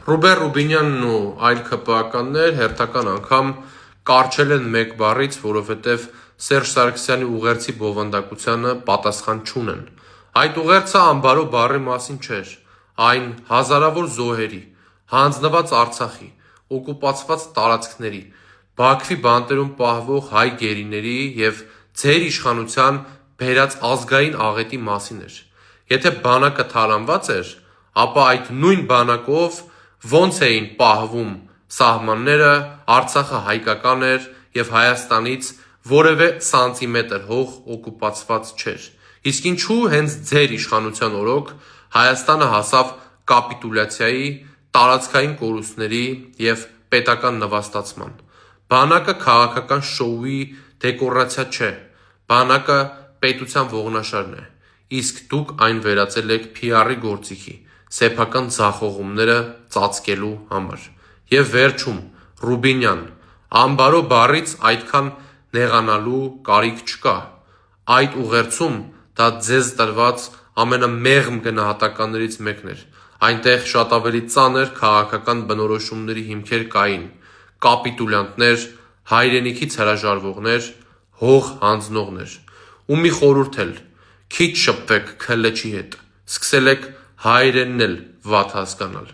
Ռուբեն Ռուբինյանն ու այլ ՔՊԱ-ականներ հերթական անգամ կարճել են մեկ բառից, որովհետև Սերժ Սարգսյանի ուղերձի բովանդակությանը պատասխան չունեն։ Այդ ուղերձը անբարո բառի մասին չէր, այն հազարավոր զոհերի, հանձնված Արցախի, օկուպացված տարածքների, Բաքվի բանտերում պահվող հայ գերիների և ձեր իշխանության բերած ազգային աղետի մասին էր։ Եթե բանակը թալանված էր, ապա այդ նույն բանակով ոնց էին պահվում սահմանները, Արցախը հայկական էր և Հայաստանից որևէ սանտիմետր հող օկուպացված չէր։ Իսկ ինչու հենց ձեր իշխանության օրոք Հայաստանը հասավ կապիտուլյացիայի, տարածքային կորուստների և պետական նվաստացման։ Բանակը քաղաքական շոուի դեկորացիա չէ, բանակը պետության ողնաշարն է, իսկ դուք այն վերածել եք PR-ի գործիքի, սեփական ձախողումները ծածկելու համար։ Եվ վերջում, Ռուբինյան, անբարո բառից այդքան նեղանալու կարիք չկա։ Այդ ուղերձում դա ձեզ տրված ամենամեղմ գնահատականներից մեկն էր։ Այնտեղ շատ ավելի ծանր քաղաքական բնորոշումների հիմքեր կային, կապիտուլյանտներ, հայրենիքից հրաժարվողներ, հող հանձնողներ։ Ու մի խորհուրդ էլ, քիչ շփվեք ՔԼՉ-ի հետ, սկսել եք հայերենն էլ վատ հասկանալ։